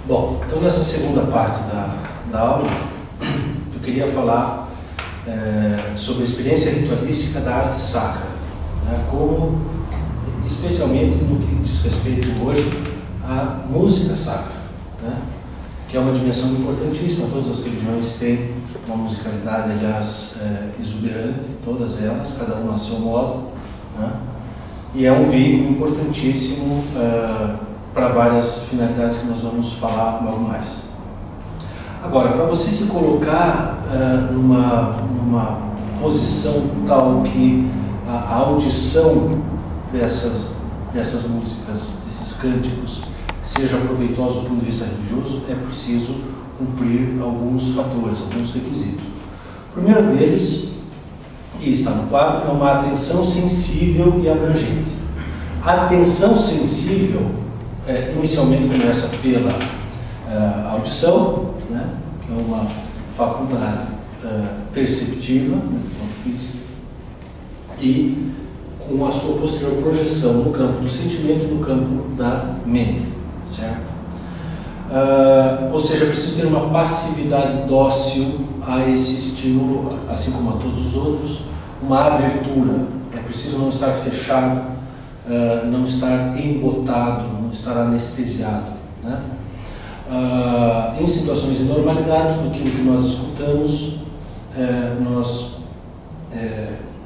Bom, então nessa segunda parte da aula, eu queria falar sobre a experiência ritualística da arte sacra, né, como, especialmente no que diz respeito hoje à música sacra, né, que é uma dimensão importantíssima. Todas as religiões têm uma musicalidade, aliás, exuberante, todas elas, cada uma a seu modo, né, e é um veículo importantíssimo para várias finalidades que nós vamos falar logo mais. Agora, para você se colocar numa posição tal que a audição dessas músicas, desses cânticos, seja proveitosa do ponto de vista religioso, é preciso cumprir alguns fatores, alguns requisitos. O primeiro deles, e está no quadro, é uma atenção sensível e abrangente. A atenção sensível inicialmente começa pela audição, né, que é uma faculdade perceptiva, né, do ponto físico, e com a sua posterior projeção no campo do sentimento e no campo da mente, certo? Ou seja, é preciso ter uma passividade dócil a esse estímulo, assim como a todos os outros, uma abertura. É preciso não estar fechado, não estar embotado, não estar anestesiado, né? Em situações de normalidade, tudo aquilo que nós escutamos, nós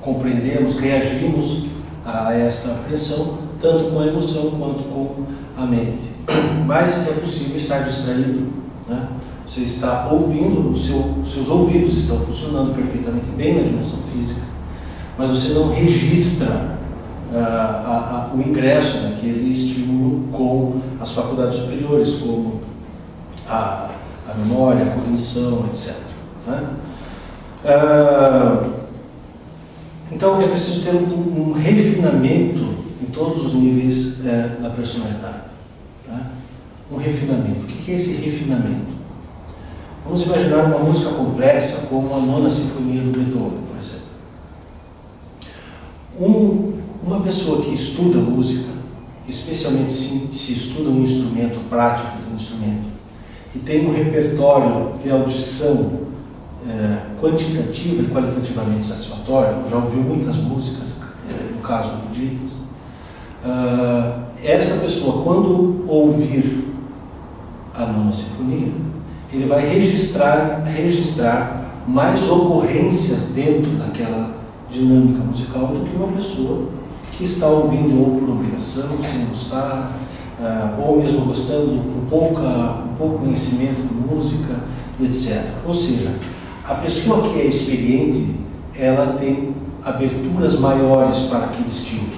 compreendemos, reagimos a esta apreensão, tanto com a emoção quanto com a mente. Mas é possível estar distraído, né? Você está ouvindo, os seus ouvidos estão funcionando perfeitamente bem na dimensão física, mas você não registra o ingresso daquele estímulo com as faculdades superiores, como a memória, a cognição, etc., né? Então é preciso ter um refinamento em todos os níveis da personalidade, tá? Um refinamento. O que é esse refinamento? Vamos imaginar uma música complexa como a Nona Sinfonia do Beethoven, por exemplo. Uma pessoa que estuda música, especialmente se estuda um instrumento, prático de um instrumento, e tem um repertório de audição quantitativa e qualitativamente satisfatório, já ouviu muitas músicas, no caso eruditas, essa pessoa, quando ouvir a Nona Sinfonia, ele vai registrar mais ocorrências dentro daquela dinâmica musical do que uma pessoa que está ouvindo ou por obrigação, sem gostar, ou mesmo gostando, com pouco conhecimento de música, etc. Ou seja, a pessoa que é experiente, ela tem aberturas maiores para aquele estímulo.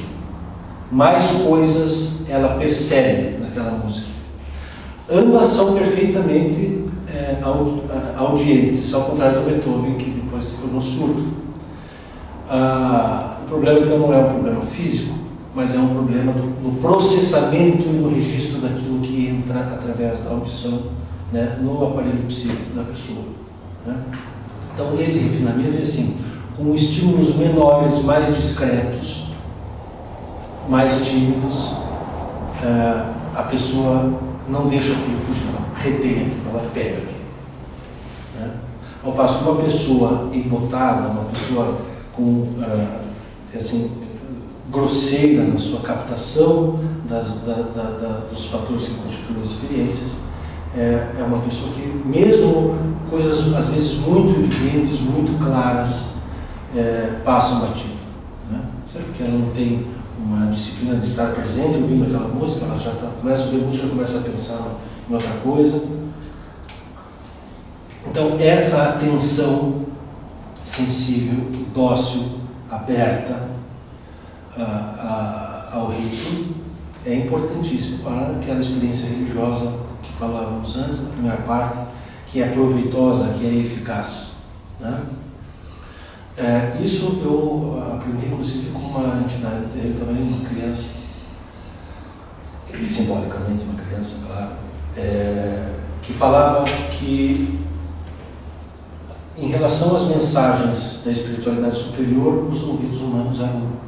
Mais coisas ela percebe naquela música. Ambas são perfeitamente audientes, ao contrário do Beethoven, que depois se tornou surdo. O problema, então, não é um problema físico, mas é um problema no processamento e no registro daquilo que entra através da audição, né, no aparelho psíquico da pessoa, né? Então, esse refinamento é assim, com estímulos menores, mais discretos, mais tímidos, a pessoa não deixa aquilo fugir, ela retém aquilo, ela pega aquilo, né? Ao passo que uma pessoa embotada, uma pessoa assim, grosseira na sua captação dos fatores que constituem as experiências, é uma pessoa que, mesmo coisas às vezes muito evidentes, muito claras, passam batido, né? Sabe? Porque ela não tem uma disciplina de estar presente ouvindo aquela música, ela já começa a ouvir música, já começa a pensar em outra coisa. Então, essa atenção sensível, dócil, aberta ao ritmo é importantíssimo para aquela experiência religiosa que falávamos antes, na primeira parte, que é proveitosa, que é eficaz, né? Isso eu aprendi, inclusive, com uma entidade também, uma criança, e simbolicamente uma criança, claro, que falava que, em relação às mensagens da espiritualidade superior, os ouvidos humanos eram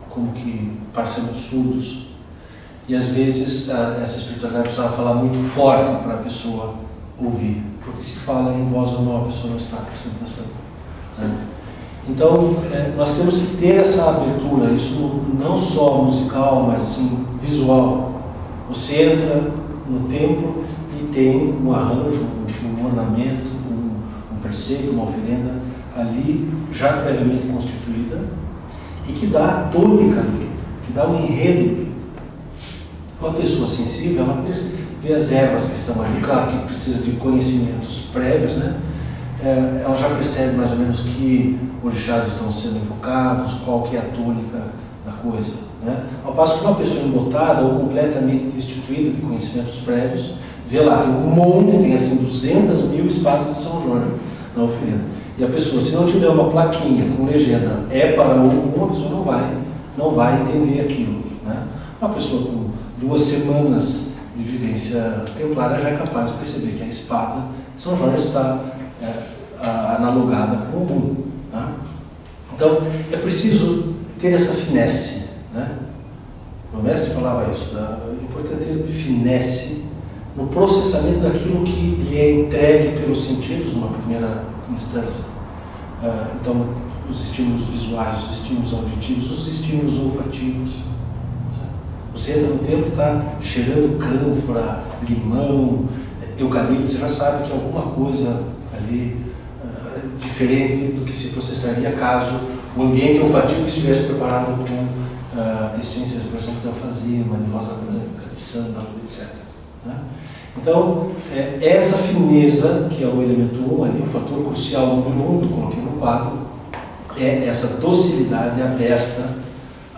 como que parcialmente surdos, E às vezes essa espiritualidade precisava falar muito forte para a pessoa ouvir, porque se fala em voz normal a pessoa não está prestando atenção, né? Então nós temos que ter essa abertura, isso não só musical, mas assim, visual. Você entra no templo e tem um arranjo, um ornamento, um preceito, uma oferenda ali já previamente constituída e que dá a tônica do rito, que dá o enredo do rito. Uma pessoa sensível, ela vê as ervas que estão ali, claro que precisa de conhecimentos prévios, né? Ela já percebe mais ou menos que orixás estão sendo invocados, qual que é a tônica da coisa, né? Ao passo que uma pessoa embotada ou completamente destituída de conhecimentos prévios, vê lá, tem um monte, tem assim 200.000 espadas de São Jorge na oferenda. E a pessoa, se não tiver uma plaquinha com legenda, é para uma pessoa não vai entender aquilo, né? Uma pessoa com 2 semanas de vivência templária já é capaz de perceber que a espada de São Jorge está analogada com o Ogum, né? Então, é preciso ter essa finesse, né? O mestre falava isso, é importante ter finesse no processamento daquilo que lhe é entregue pelos sentidos numa primeira instância. Então, os estímulos visuais, os estímulos auditivos, os estímulos olfativos. Você entra no templo e está cheirando cânfora, limão, eucalipto, você já sabe que alguma coisa ali diferente do que se processaria caso o ambiente olfativo estivesse preparado com essências, por exemplo, de alfazema, de rosa branca, de sândalo, etc., né? Então, essa fineza, que é o elemento 1 ali, o fator crucial número 1, que eu coloquei no quadro, é essa docilidade aberta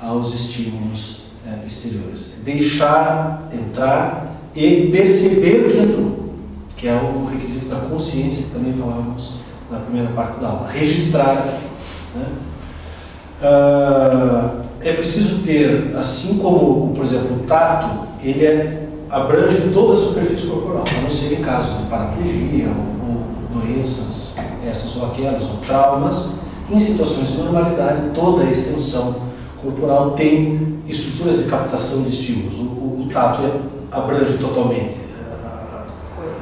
aos estímulos exteriores. Deixar entrar e perceber o que entrou, que é o requisito da consciência, que também falávamos na primeira parte da aula. Registrar aqui, né? É preciso ter, assim como, por exemplo, o tato, ele abrange toda a superfície corporal, a não ser em casos de paraplegia ou doenças, essas ou aquelas, ou traumas. Em situações de normalidade, toda a extensão corporal tem estruturas de captação de estímulos. O tato abrange totalmente.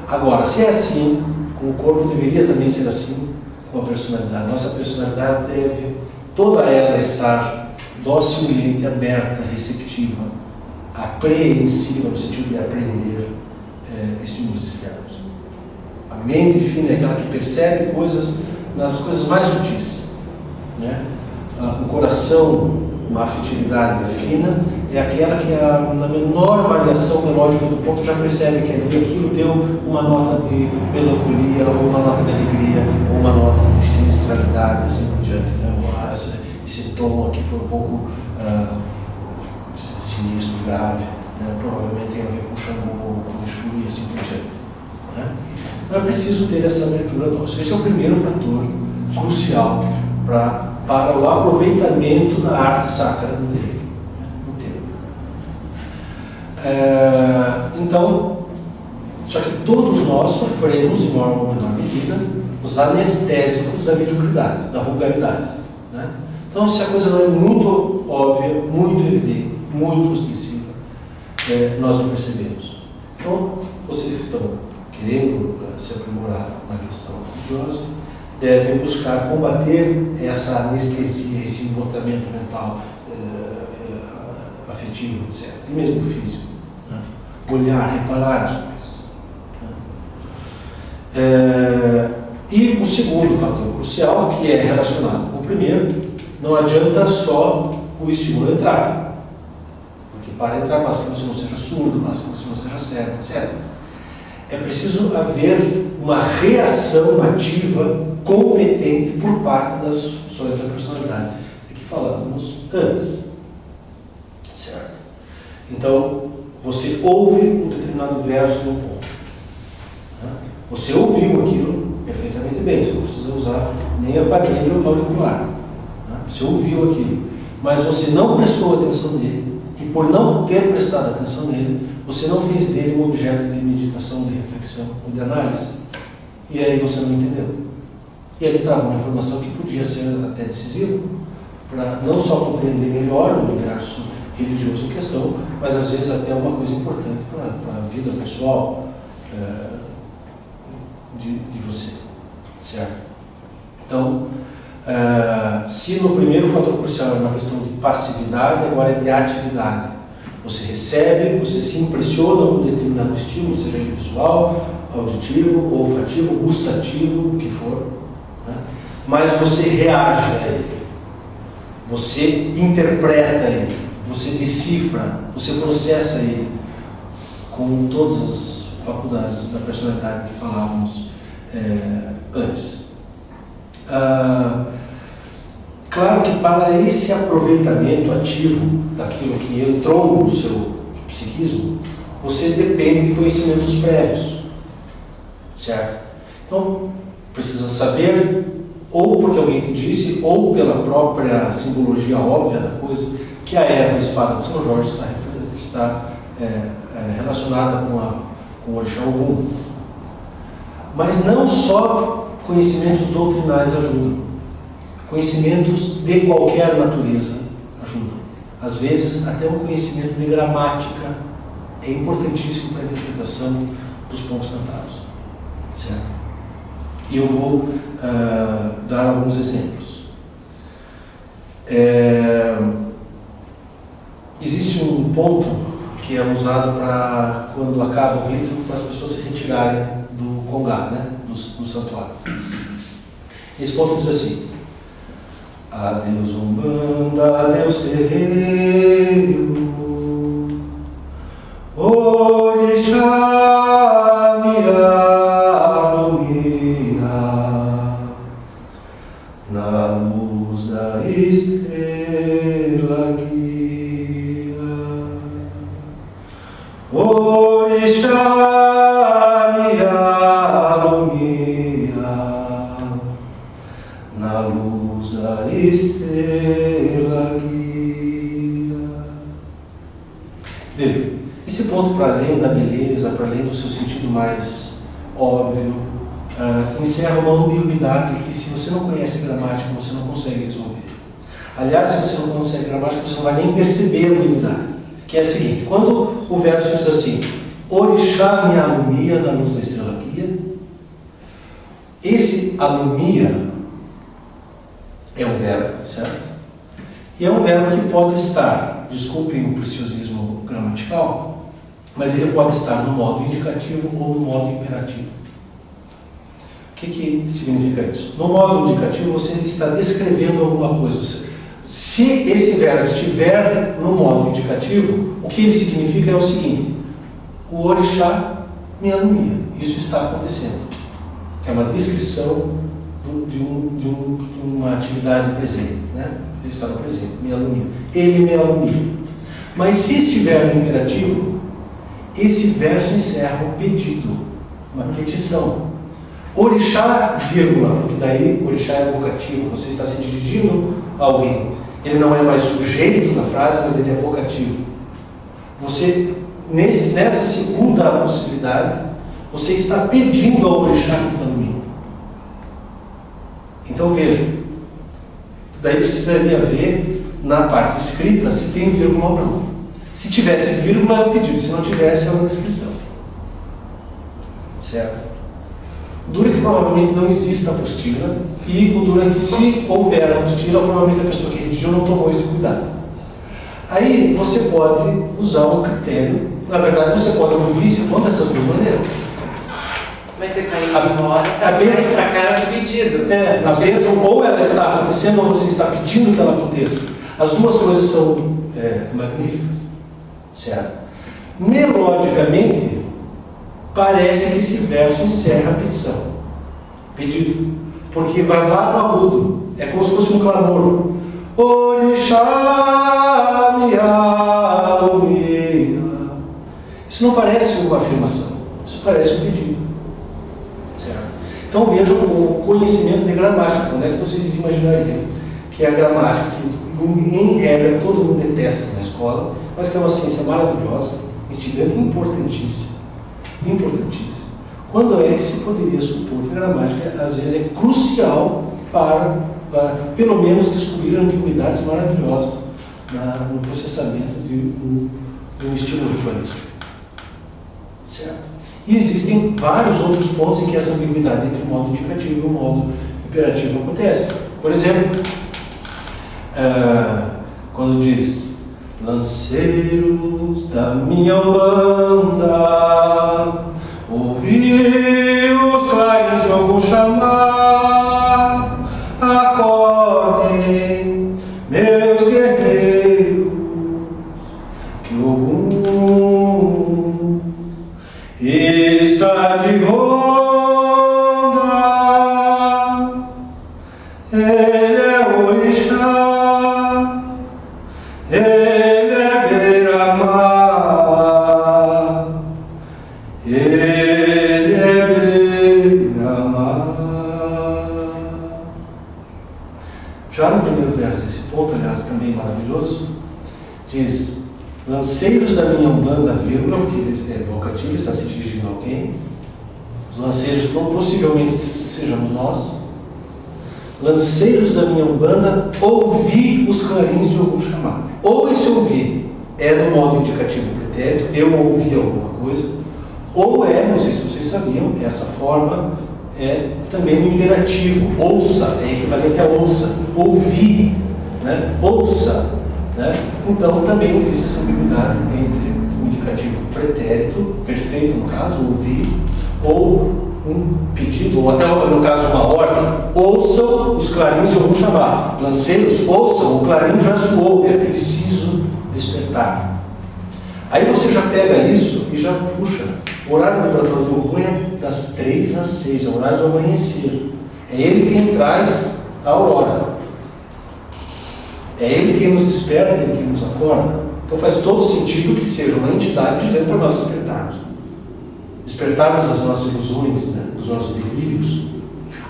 Agora, se é assim, o corpo deveria também ser assim com a personalidade. Nossa personalidade deve, toda ela, estar docilmente aberta, receptiva, apreensiva, no sentido de apreender estímulos externos. A mente fina é aquela que percebe coisas nas coisas mais sutis, né? O coração, uma afetividade fina, é aquela que na menor variação melódica do ponto já percebe que aquilo deu uma nota de melancolia, ou uma nota de alegria, ou uma nota de sinistralidade, assim por diante, né? Esse tom aqui foi um pouco sinistro, grave, né? Provavelmente tem a ver com Xangô, com Exu e assim por diante, né? Então é preciso ter essa abertura dócil. Esse é o primeiro fator crucial para o aproveitamento da arte sacra no terreiro, no templo. Então, só que todos nós sofremos, em maior ou menor medida, os anestésicos da mediocridade, da vulgaridade, né? Então, se a coisa não é muito óbvia, muito evidente, muito ostensiva, nós não percebemos. Então, vocês que estão querendo se aprimorar na questão religiosa, devem buscar combater essa anestesia, esse embotamento mental, afetivo, etc., e mesmo físico, né? Olhar, reparar as coisas, né? E o segundo fator crucial, que é relacionado com o primeiro, não adianta só o estímulo entrar, porque para entrar basta que você não seja surdo, basta que você não seja cego, etc. É preciso haver uma reação ativa, competente, por parte das funções da personalidade, de que falávamos antes, certo? Então, você ouve um determinado verso no ponto, né? Você ouviu aquilo perfeitamente bem, você não precisa usar nem aparelho auricular, né? Você ouviu aquilo, mas você não prestou atenção nele, e por não ter prestado atenção nele, você não fez dele um objeto de meditação, de reflexão ou de análise, e aí você não entendeu. E ali estava uma informação que podia ser até decisiva para não só compreender melhor o universo religioso em questão, mas às vezes até uma coisa importante para a vida pessoal de você, certo? Então, se no primeiro fator crucial é uma questão de passividade, agora é de atividade. Você recebe, você se impressiona com um determinado estímulo, seja ele visual, auditivo, olfativo, gustativo, o que for, né? Mas você reage a ele, você interpreta ele, você decifra, você processa ele com todas as faculdades da personalidade que falávamos antes. Claro que para esse aproveitamento ativo daquilo que entrou no seu psiquismo, você depende de conhecimentos prévios, certo? Então, precisa saber, ou porque alguém te disse, ou pela própria simbologia óbvia da coisa, que a erva a espada de São Jorge está relacionada com o Orixá Ogum. Mas não só conhecimentos doutrinais ajudam. Conhecimentos de qualquer natureza ajudam. Às vezes, até um conhecimento de gramática é importantíssimo para a interpretação dos pontos cantados. Certo? E eu vou dar alguns exemplos. Existe um ponto que é usado para, quando acaba o rito, para as pessoas se retirarem do congá, né? do santuário. Esse ponto diz assim: adeus Umbanda, adeus terreiro, Orixá me alumia, na luz da estrela guia, Orixá me alumia, na luz da estrela guia. Veja, esse ponto, para além da beleza, para além do seu sentido mais óbvio, encerra uma ambiguidade que, se você não conhece gramática, você não consegue resolver. Aliás, se você não consegue gramática, você não vai nem perceber a ambiguidade. Que é a seguinte: quando o verso diz assim, Orixá me alumia na luz da estrela guia, esse alumia é um verbo, certo? E é um verbo que pode estar, desculpem o preciosismo gramatical, mas ele pode estar no modo indicativo ou no modo imperativo. O que significa isso? No modo indicativo, você está descrevendo alguma coisa. Se esse verbo estiver no modo indicativo, o que ele significa é o seguinte: o Orixá me alumia. Isso está acontecendo. É uma descrição de uma atividade presente, né? Ele está no presente, me alumia. Ele me alumia. Mas se estiver no imperativo, esse verso encerra um pedido, uma petição. Orixá, vírgula, porque daí Orixá é vocativo, você está se dirigindo a alguém. Ele não é mais sujeito da frase, mas ele é vocativo. Você, nessa segunda possibilidade, você está pedindo ao Orixá que te alumie. Então veja, daí precisaria ver na parte escrita se tem vírgula ou não. Se tivesse vírgula é um pedido, se não tivesse é uma descrição. Certo? O duro é que provavelmente não existe apostila, e o duro é que, se houver apostila, provavelmente a pessoa que redigiu não tomou esse cuidado. Aí você pode usar um critério, na verdade você pode ouvir se conta essas duas maneiras. Mas você caiu de hora, a bênção para cara do pedido. A bênção ou ela está acontecendo ou você está pedindo que ela aconteça. As duas coisas são magníficas. Certo? Melodicamente, parece que esse verso encerra a petição. Pedido. Porque vai lá no agudo. É como se fosse um clamor. Orixá me alumia. Isso não parece uma afirmação. Isso parece um pedido. Certo? Então vejam o conhecimento de gramática. Onde é que vocês imaginariam que é a gramática, que em regra todo mundo detesta na escola, mas que é uma ciência maravilhosa, instigante e importantíssima. Importantíssimo. Quando é que se poderia supor que a gramática às vezes é crucial para pelo menos descobrir ambiguidades maravilhosas no processamento de um de um estilo ritualístico. Certo? E existem vários outros pontos em que essa ambiguidade entre o modo indicativo e o modo imperativo acontece. Por exemplo, quando diz: lanceiros da minha banda, ouvi os clarins de algum chamar, acordem, meus guerreiros, que algum está de ronda, ele é orixá, ele é beira-mar, ele é beira-mar. Já no primeiro verso desse ponto, aliás, também maravilhoso, diz: lanceiros da minha umbanda, vírgula, que é vocativo, está se dirigindo a alguém. Os lanceiros possivelmente sejamos nós. Lanceiros da minha umbanda, ouvi os clarins de algum chamado. Ou esse ouvir é no modo indicativo pretérito, eu ouvi alguma coisa, ou é, não sei se vocês sabiam, essa forma é também no imperativo, ouça, é equivalente a ouça, ouvir, né? Ouça, né? Então também existe essa ambiguidade entre o indicativo pretérito, perfeito no caso, ouvir, ou um pedido, ou até no caso uma ordem: ouçam os clarins de algum chamado. Lanceiros, ouçam, o clarim já soou, é preciso despertar. Aí você já pega isso e já puxa. O horário vibratório do Ogum é das 3 às 6, é o horário do amanhecer. É ele quem traz a aurora. É ele quem nos desperta, é ele quem nos acorda. Então faz todo sentido que seja uma entidade dizendo para nós despertarmos. Despertarmos das nossas ilusões, né, dos nossos delírios.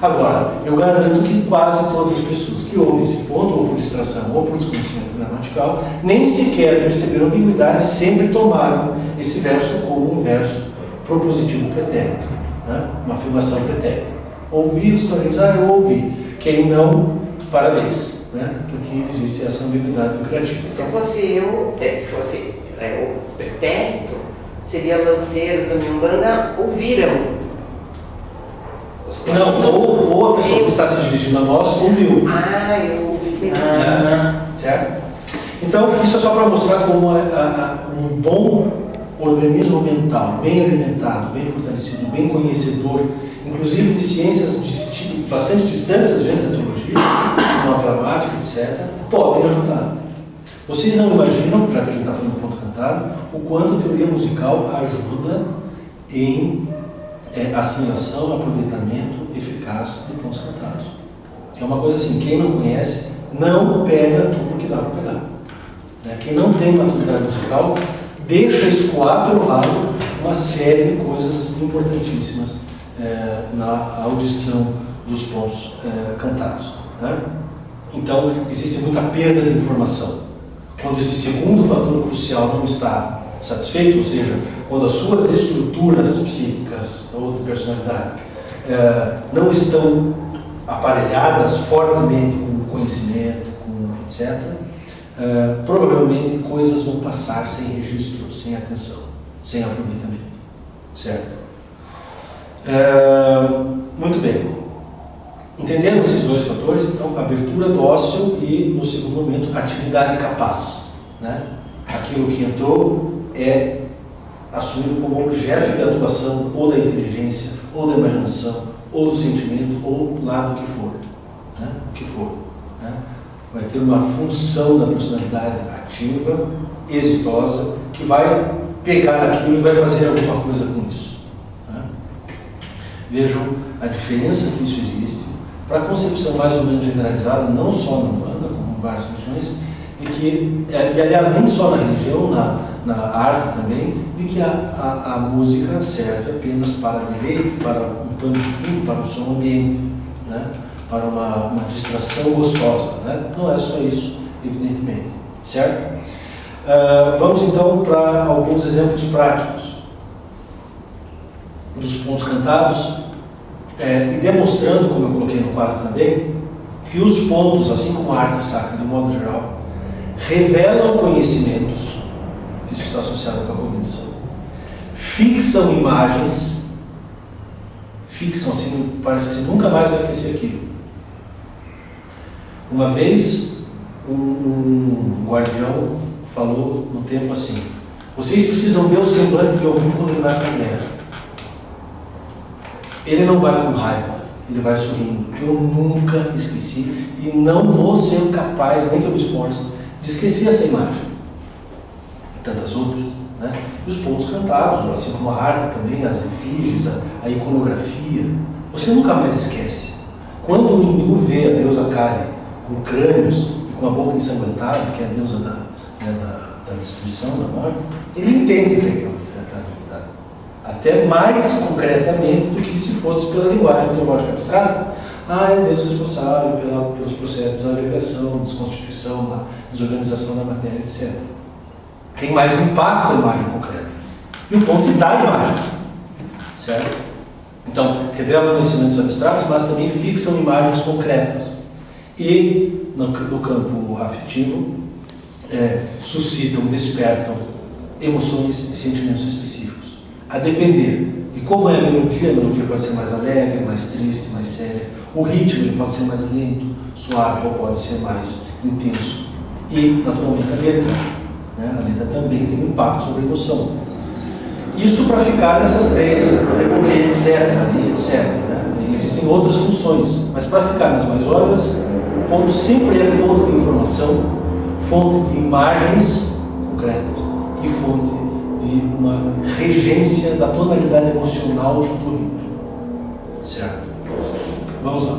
Agora, eu garanto que quase todas as pessoas que ouvem esse ponto, ou por distração, ou por desconhecimento gramatical, nem sequer perceberam ambiguidade, sempre tomaram esse verso como um verso propositivo pretérito, né? Uma afirmação pretérita. Ouvi os clarins, eu ouvi. Quem não, parabéns, né? Porque existe essa ambiguidade criativa. Se fosse o pretérito, seria lanceiros da minha umbanda, ouviram. Não, ou a pessoa que está se dirigindo a nós ouviu. Eu ouvi. Certo? Então, isso é só para mostrar como um bom organismo mental, bem alimentado, bem fortalecido, bem conhecedor, inclusive de ciências bastante distantes, às vezes, da teologia, como a gramática, etc., podem ajudar. Vocês não imaginam, já que a gente está falando do ponto cantado, o quanto a teoria musical ajuda em assimilação, aproveitamento eficaz de pontos cantados. É uma coisa assim, quem não conhece, não pega tudo que dá para pegar. Quem não tem maturidade musical, deixa escoar pelo lado uma série de coisas importantíssimas na audição dos pontos cantados. Né? Então, existe muita perda de informação. Quando esse segundo fator crucial não está satisfeito, ou seja, quando as suas estruturas psíquicas ou de personalidade não estão aparelhadas fortemente com conhecimento, com etc., provavelmente coisas vão passar sem registro, sem atenção, sem aproveitamento. Certo? Muito bem. Entendendo esses dois fatores, então, abertura dócil e, no segundo momento, atividade capaz. Né? Aquilo que entrou é assumido como objeto de atuação ou da inteligência, ou da imaginação, ou do sentimento, ou lá do que for. Né? O que for. Né? Vai ter uma função da personalidade ativa, exitosa, que vai pegar aquilo e vai fazer alguma coisa com isso. Né? Vejam a diferença que isso existe para a concepção mais ou menos generalizada, não só na Umbanda, como em várias religiões, e aliás nem só na religião, na arte também, de que a música serve apenas para deleite, para um pano de fundo, para um som ambiente, né? Para uma distração gostosa. Né? Não é só isso, evidentemente. Certo? Vamos então para alguns exemplos práticos dos pontos cantados, e demonstrando, como eu coloquei no quadro também, que os pontos, assim como a arte sacra de modo geral, revelam conhecimentos isso está associado com a cognição. Fixam imagens, fixam assim, parece assim, nunca mais vai esquecer aquilo. Uma vez, um guardião falou no tempo assim: vocês precisam ver o semblante de alguém quando ele vai para a guerra. Ele não vai com raiva, ele vai sorrindo. Eu nunca esqueci e não vou ser capaz, nem que eu me esforce, de esquecer essa imagem. Tantas outras, né? E os pontos cantados, assim como a arte também, as efígies, a iconografia. Você nunca mais esquece. Quando o hindu vê a deusa Kali com crânios e com a boca ensanguentada, que é a deusa da destruição, da morte, ele entende que é aquela divindade. Até mais concretamente do que se fosse pela linguagem teológica abstrata. É o Deus responsável pelos processos de desagregação, desconstituição, desorganização da matéria, etc. Tem mais impacto a imagem concreta. E o ponto dá imagens. Certo? Então, revelam conhecimentos abstratos, mas também fixam imagens concretas. E, no campo afetivo, suscitam, despertam emoções e sentimentos específicos. A depender de como é a melodia pode ser mais alegre, mais triste, mais séria. O ritmo ele pode ser mais lento, suave, ou pode ser mais intenso. E, naturalmente, a letra. A letra também tem um impacto sobre a emoção. Isso para ficar nessas três, etc. Existem outras funções, mas para ficar nas mais óbvias, o ponto sempre é fonte de informação, fonte de imagens concretas e fonte de uma regência da tonalidade emocional do rito. Certo? Vamos lá.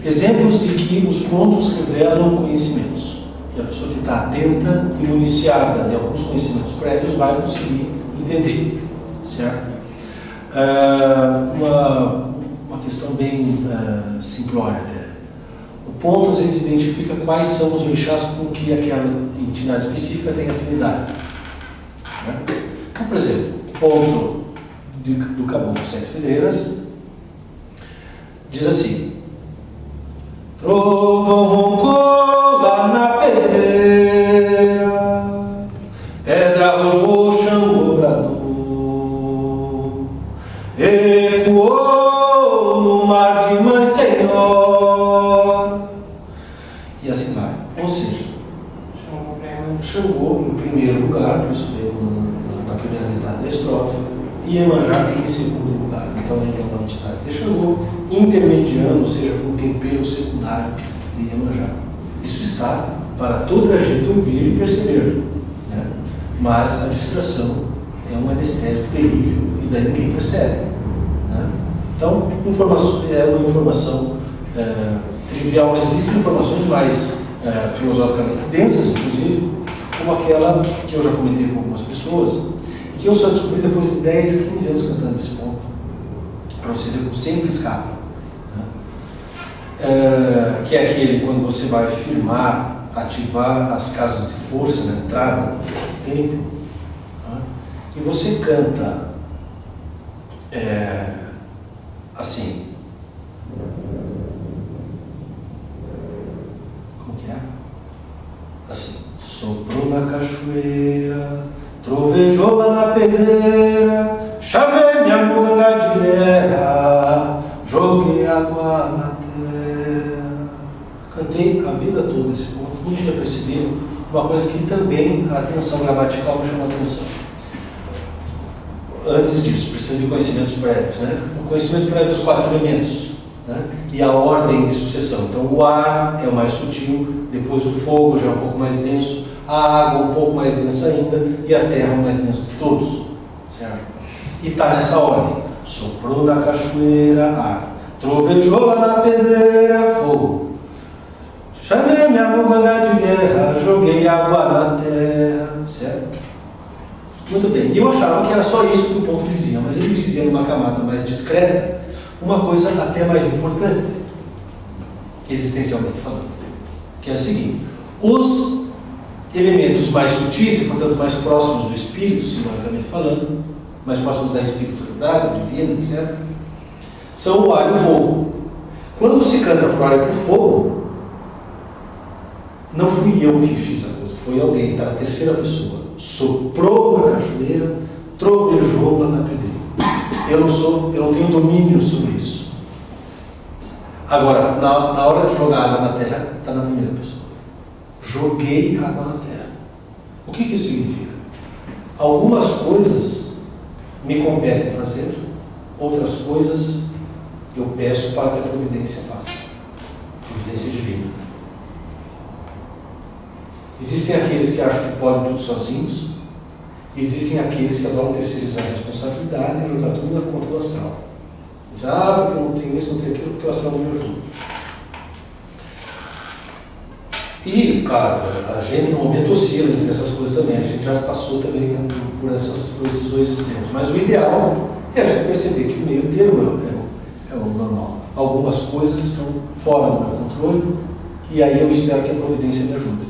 Exemplos de que os pontos revelam conhecimentos. E a pessoa que está atenta e municiada de alguns conhecimentos prévios vai conseguir entender. Certo? Uma questão bem simplória até. O ponto às vezes identifica quais são os orixás com que aquela entidade específica tem afinidade. Né? Então, por exemplo, o ponto do Caboclo Sete Pedreiras diz assim: trovão roncou lá na pedreira, pedra rolou, Xangô bradou, ecoou no mar de Mãe Senhora, e assim vai. Ou seja, Xangô em primeiro lugar, por isso veio na primeira metade da estrofe, e Iemanjá em segundo lugar. Então ele é uma entidade de Xangô, intermediando, ou seja, um tempero secundário de Iemanjá. Isso está para toda a gente ouvir e perceber, né? Mas a distração é um anestésico terrível e daí ninguém percebe, né? Então, é uma informação trivial, mas existem informações mais filosoficamente densas, inclusive, como aquela que eu já comentei com algumas pessoas e que eu só descobri depois de 10, 15 anos cantando esse ponto, para você ver como sempre escapa. Que é aquele quando você vai firmar, ativar as casas de força na entrada do templo, né? E você canta assim, como que é? Assim: soprou na cachoeira, trovejou lá na pedreira, chamei minha muganga de guerra, joguei água na terra. Cantei a vida toda esse ponto, não tinha percebido uma coisa que também a atenção gramatical me chamou a atenção. Antes disso, precisa de conhecimentos prévios, né? O conhecimento prévio dos 4 elementos, né? E a ordem de sucessão. Então, o ar é o mais sutil, depois o fogo já é um pouco mais denso, a água um pouco mais densa ainda e a terra o mais denso de todos. Certo? E está nessa ordem: soprou na cachoeira, ar, trovejou lá na pedreira, fogo. Chamei minha muganga de guerra, joguei água na terra. Certo? Muito bem. E eu achava que era só isso que o ponto dizia, mas ele dizia numa camada mais discreta uma coisa até mais importante, existencialmente falando, que é a seguinte: os elementos mais sutis e, portanto, mais próximos do espírito, simbolicamente falando, mais próximos da espiritualidade, divina, etc., são o ar e o fogo. Quando se canta por ar e por fogo, não fui eu que fiz a coisa, foi alguém, está na terceira pessoa. soprou na cachoeira, trovejou lá na pedreira. Eu não tenho domínio sobre isso. Agora, na hora de jogar água na terra, está na primeira pessoa. Joguei água na terra. O que isso significa? Algumas coisas me competem fazer, outras coisas eu peço para que a providência faça. Providência divina. Existem aqueles que acham que podem tudo sozinhos, existem aqueles que adoram terceirizar a responsabilidade e jogar tudo na conta do astral. Dizem, porque eu não tenho isso, não tenho aquilo, porque o astral não me ajuda. E, claro, a gente no momento oscila entre essas coisas também, a gente já passou também por esses dois extremos. Mas o ideal é a gente perceber que o meio termo é o normal. Algumas coisas estão fora do meu controle e aí eu espero que a providência me ajude.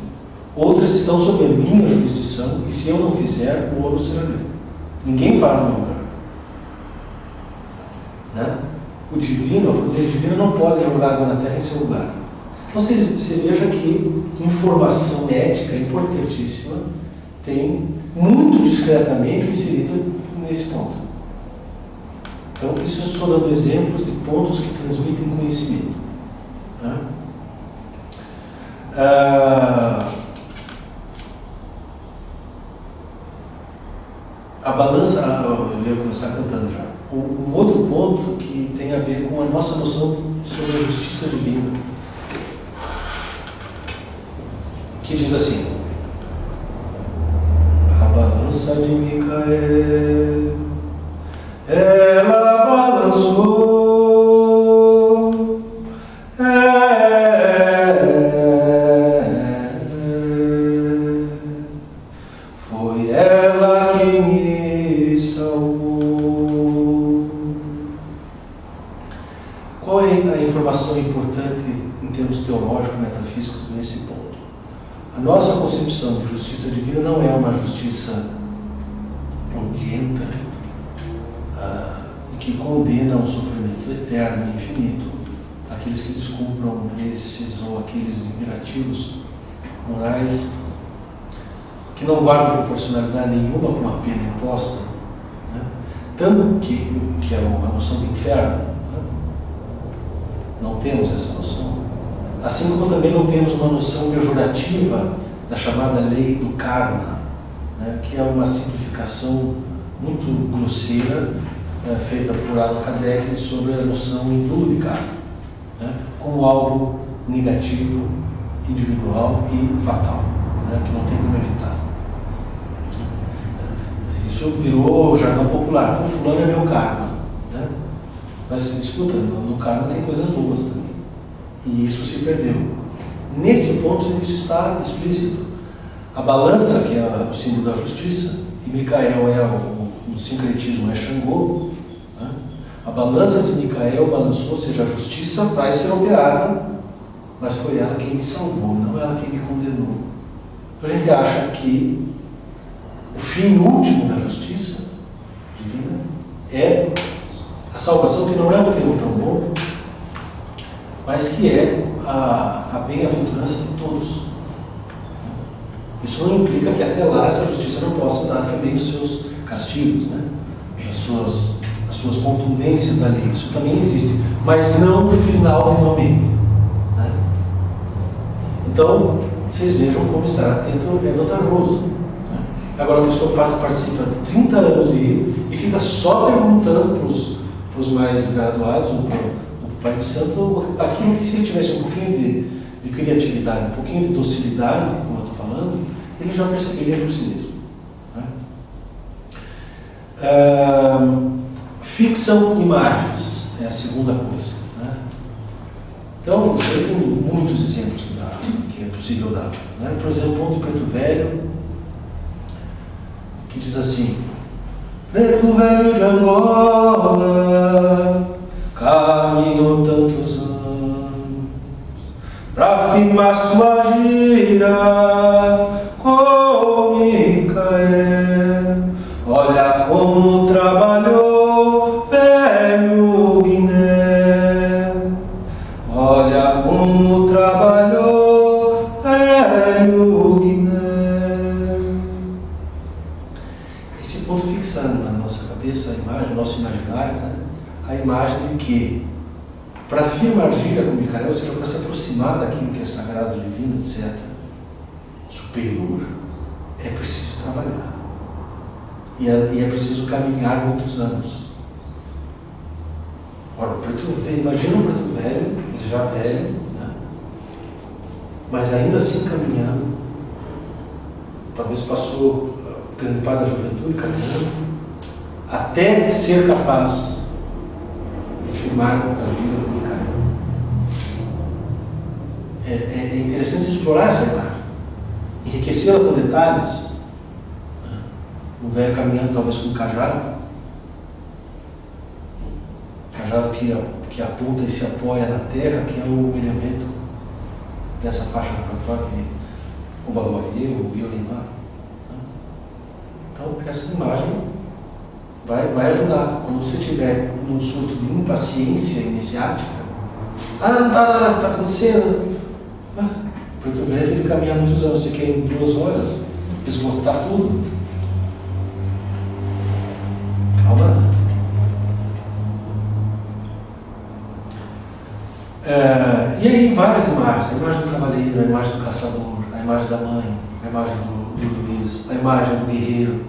Outras estão sob a minha jurisdição e se eu não fizer, o ouro será meu. Ninguém faz no meu lugar. Né? O divino, a providência divina não pode jogar água na terra em seu lugar. Então você veja que informação ética importantíssima tem muito discretamente inserida nesse ponto. Então, isso eu estou dando exemplos de pontos que transmitem conhecimento. Né? A balança, eu ia começar cantando já. Um outro ponto que tem a ver com a nossa noção sobre a justiça divina, que diz assim: a balança de Micael, ela balançou, foi ela que me salvou. Qual é a informação importante em termos teológicos, metafísicos nesse ponto? A nossa concepção de justiça divina não é uma justiça odienta e que condena ao sofrimento eterno e infinito aqueles que descumpram esses ou aqueles imperativos morais que não guardam proporcionalidade nenhuma com a pena imposta, né? Tanto que é a noção do inferno, né? Não temos essa noção. Assim como também não temos uma noção pejorativa da chamada lei do karma, né, que é uma simplificação muito grosseira feita por Allan Kardec sobre a noção hindu de karma, né, como algo negativo, individual e fatal, né, que não tem como evitar. Isso virou jargão popular. O fulano é meu karma. Né? Mas escuta, no karma tem coisas boas também. E isso se perdeu. Nesse ponto, isso está explícito. A balança, que é o símbolo da justiça, e Micael é o sincretismo, é Xangô. Né? A balança de Micael balançou, ou seja, a justiça vai ser operada, mas foi ela quem me salvou, não ela quem me condenou. Então a gente acha que o fim último da justiça divina é a salvação, que não é um termo tão bom, mas que é a bem-aventurança de todos. Isso não implica que até lá essa justiça não possa dar também os seus castigos, né? as suas contundências da lei. Isso também existe, mas não no final, finalmente. Né? Então, vocês vejam como estar atento é vantajoso. Né? Agora, a pessoa participa de 30 anos e fica só perguntando para os mais graduados, Pai de Santo, aquilo que se ele tivesse um pouquinho de criatividade, um pouquinho de docilidade, como eu estou falando, ele já perceberia por si mesmo. Né? Fixam imagens, é a segunda coisa. Né? Então, eu tenho muitos exemplos que é possível dar. Né? Por exemplo, o Ponto Preto Velho, que diz assim: Preto Velho de Angola, caminhou tantos anos pra firmar sua gira com Micael. Olha como trabalhou velho Guiné. Olha como trabalhou velho Guiné. imaginário, né, a imagem de que, para firmar gira com Micael, ou seja, para se aproximar daquilo que é sagrado, divino, etc., superior, é preciso trabalhar. E é preciso caminhar muitos anos. Ora, o preto velho, imagina um preto velho, ele já velho, né? Mas ainda assim caminhando, talvez passou grande parte da juventude caminhando, até ser capaz de firmar a vida do Micael. É interessante explorar essa imagem, enriquecê-la com detalhes. Um velho caminhando talvez com um cajado que aponta e se apoia na terra, que é o elemento dessa faixa vibratória, que o Baluayê, o Yorimá. Então, essa imagem vai ajudar. Quando você tiver num surto de impaciência iniciática, não está acontecendo. O preto velho tem que caminhar muitos anos, você quer em 2 horas esgotar tudo. Calma. E aí várias imagens, a imagem do cavaleiro, a imagem do caçador, a imagem da mãe, a imagem do Luiz, a imagem do guerreiro,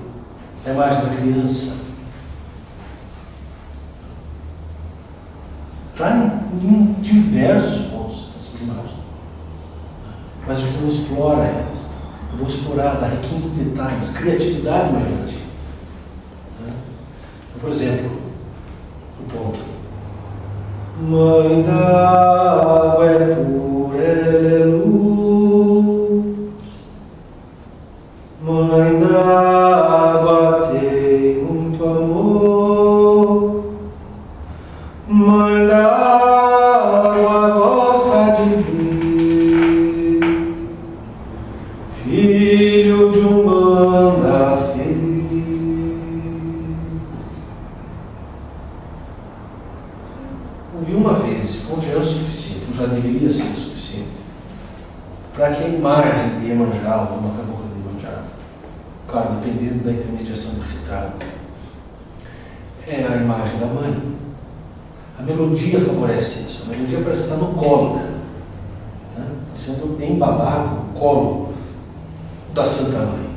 a imagem da criança. Traem em diversos pontos essas imagens. Mas a gente não explora elas. Eu vou explorar, dar requintes detalhes, criatividade imaginativa. Então, por exemplo, o ponto. Mãe d'água é pura, ela é luz. Mãe d'água tem muito amor. Mãe d'água gosta de vir. Filho de Umbanda feliz. Ouvi uma vez, esse ponto já é o suficiente, já deveria ser o suficiente, para que a imagem de Iemanjá, ou uma cabocla de Iemanjá, claro, dependendo da intermediação que se trata, é a imagem da mãe. A melodia favorece isso, a melodia parece estar no colo dela, né? Sendo embalado no colo da Santa Mãe.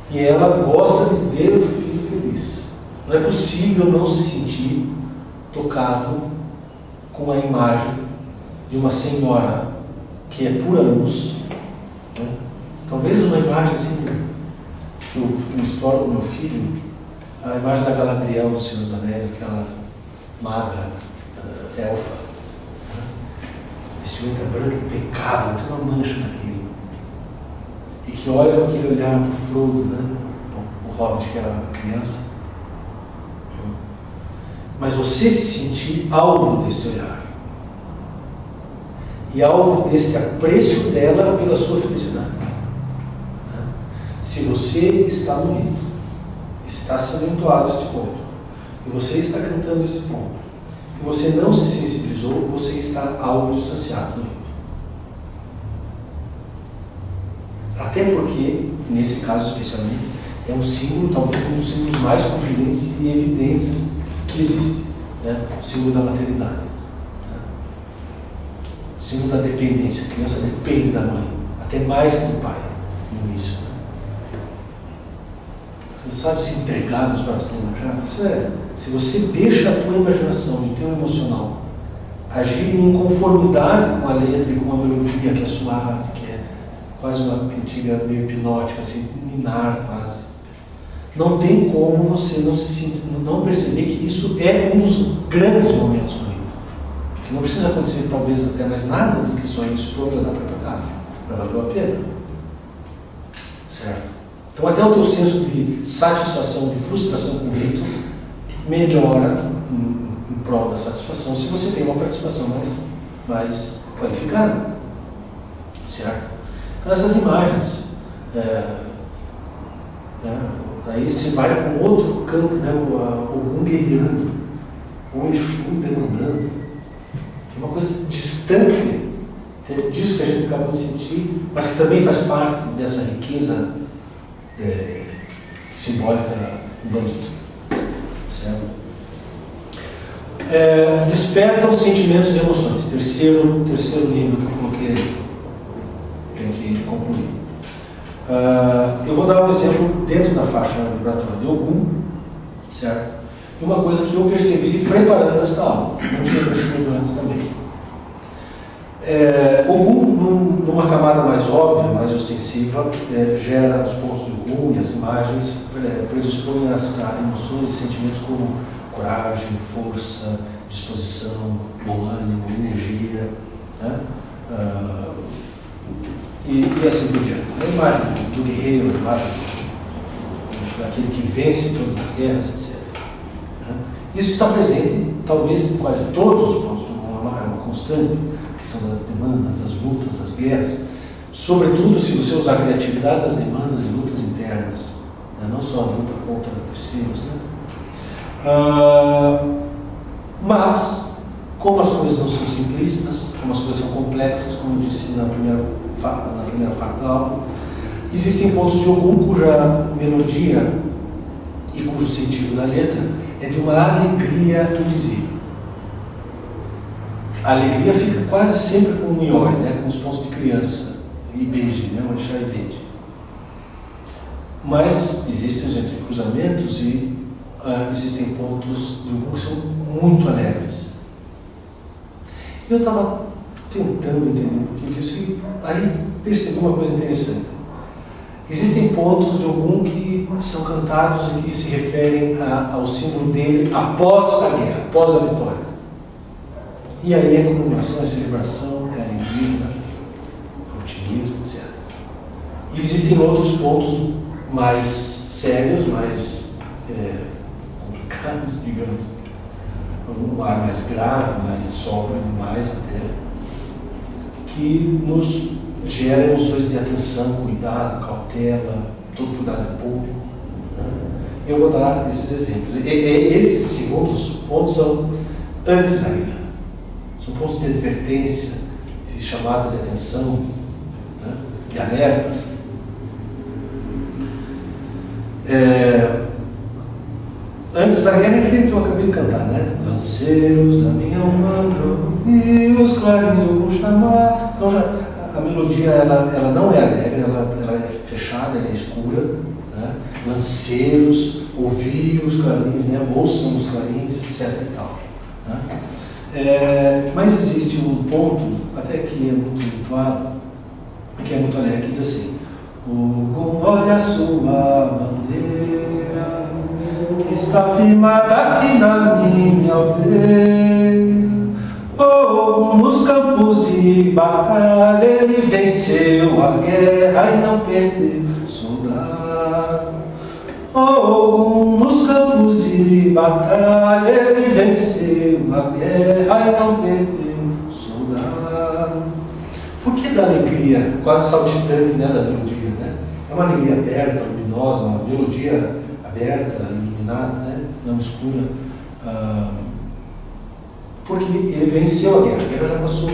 E ela gosta de ver o filho feliz. Não é possível não se sentir tocado com a imagem de uma senhora que é pura luz, né? Talvez uma imagem assim que eu exploro com meu filho, a imagem da Galadriel do Senhor dos Anéis, aquela maga elfa, né? Vestimenta branca impecável, tem uma mancha naquilo, e que olha com aquele olhar para o Frodo, né? O Hobbit, que é a criança. Mas você se sentir alvo desse olhar e alvo desse apreço dela pela sua felicidade. Se você está no rito, está sendo entoado este ponto, e você está cantando este ponto, e você não se sensibilizou, você está algo distanciado no rito. Até porque, nesse caso especialmente, é um símbolo, talvez um dos símbolos mais compreendentes e evidentes que existe, né? O símbolo da maternidade, né? O símbolo da dependência. A criança depende da mãe, até mais que do pai, no início. Né? Você sabe se entregar nos braços da Iemanjá? Isso é, se você deixa a tua imaginação e o teu emocional agir em conformidade com a letra e com a melodia, que é suave, que é quase uma cantiga meio hipnótica, assim, minar quase. Não tem como você não perceber que isso é um dos grandes momentos do rito. Que não precisa acontecer talvez até mais nada do que só isso para olhar para tua casa, para valer a pena. Certo? Então até o teu senso de satisfação, de frustração com o rito, melhora em prol da satisfação se você tem uma participação mais qualificada. Certo? Então essas imagens, aí você vai para um outro campo, né? Ogum guerreando, o Exu demandando, que é uma coisa distante disso que a gente acabou de sentir, mas que também faz parte dessa riqueza simbólica umbandista. certo? Despertam sentimentos e emoções. Terceiro nível que eu coloquei aí. Tem que concluir. Eu vou dar um exemplo dentro da faixa vibratória de Ogum, certo? E uma coisa que eu percebi preparando esta aula, não tinha percebido antes também. Ogum, numa camada mais óbvia, mais ostensiva, gera os pontos de Ogum e as imagens predispõem a emoções e sentimentos como coragem, força, disposição, bom ânimo, energia, né? E assim por diante. A imagem do guerreiro, a imagem daquele que vence todas as guerras, etc. Isso está presente, talvez, em quase todos os pontos, é uma constante, a questão das demandas, das lutas, das guerras, sobretudo se você usar a criatividade das demandas e lutas internas, né? Não só a luta contra terceiros, né? Mas, como as coisas não são simplistas, como as coisas são complexas, como eu disse na primeira parte da aula, existem pontos de Ogum cuja melodia e cujo sentido da letra é de uma alegria indizível. A alegria fica quase sempre com um iori, né, com os pontos de criança, ibeji, né, orixá ibeji. Mas existem os entrecruzamentos e existem pontos de Ogum que são muito alegres. Eu estava tentando entender um pouquinho disso e aí percebi uma coisa interessante. Existem pontos de Ogum que são cantados e que se referem ao símbolo dele após a guerra, após a vitória. E aí é comemoração, é celebração, é alegria, é otimismo, etc. E existem outros pontos mais sérios, mais complicados, digamos. Um ar mais grave, mais sóbrio demais até, que nos gera emoções de atenção, cuidado, cautela, todo cuidado é pouco. Eu vou dar esses exemplos. Esses segundos pontos são antes da guerra. São pontos de advertência, de chamada de atenção, né? De alertas. Antes da guerra é aquele que eu acabei de cantar, né? Lanceiros da minha Umbanda, e os clarins do Ogum chamar. Então a melodia ela não é alegre, ela é fechada, ela é escura, né? Lanceiros, ouvir os clarins, né? Ouçam os clarins, etc. e tal, né? Mas existe um ponto, até que é muito rituado, que é muito alegre, que diz assim: Ogum, olha a sua bandeira, que está firmada aqui na minha aldeia. Ogum, nos campos de batalha, ele venceu a guerra e não perdeu soldado. Ogum, nos campos de batalha, ele venceu a guerra e não perdeu soldado. Por que da alegria quase saltitante, né, da melodia, né? É uma alegria aberta, luminosa, uma melodia aberta, iluminada, né? Não escura. Porque ele venceu a guerra já passou.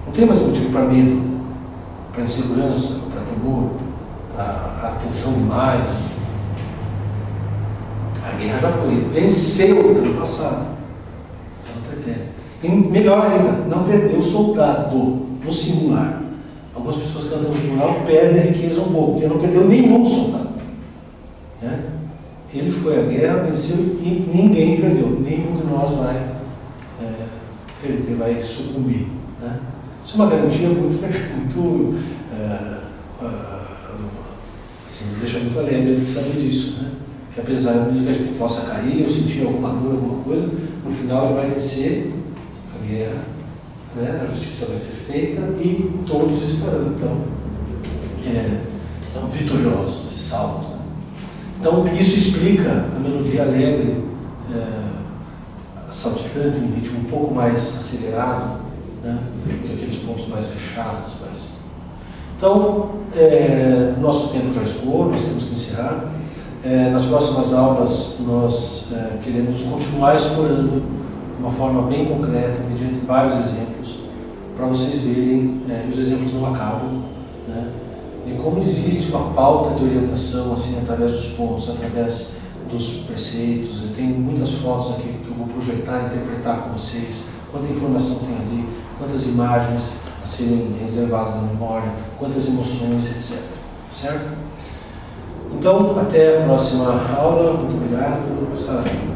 Não tem mais motivo para medo, para insegurança, para temor, para atenção demais. A guerra já foi, ele venceu pelo passado. Não pretende. E melhor ainda, não perdeu o soldado, no singular. Algumas pessoas cantando no plural perdem a riqueza um pouco, porque não perdeu nenhum soldado. Né? Ele foi à guerra, venceu e ninguém perdeu. Nenhum de nós vai perder, vai sucumbir. Né? Isso é uma garantia muito assim, me deixa muito alegre de saber disso. Né? Que apesar de que a gente possa cair ou sentir alguma dor, alguma coisa, no final ele vai vencer a guerra, né? A justiça vai ser feita e todos estarão, então, vitoriosos e salvos. Né? Então, isso explica a melodia alegre, saltitante, um ritmo um pouco mais acelerado, né? Que aqueles pontos mais fechados. Então, nosso tempo já escoou, nós temos que encerrar. Nas próximas aulas, nós queremos continuar explorando de uma forma bem concreta, mediante vários exemplos, para vocês verem, e os exemplos não acabam, né? De como existe uma pauta de orientação, assim, através dos pontos, através dos preceitos, eu tenho muitas fotos aqui que eu vou projetar e interpretar com vocês, quanta informação tem ali, quantas imagens a serem reservadas na memória, quantas emoções, etc. Certo? Então, até a próxima aula. Muito obrigado por estar aqui.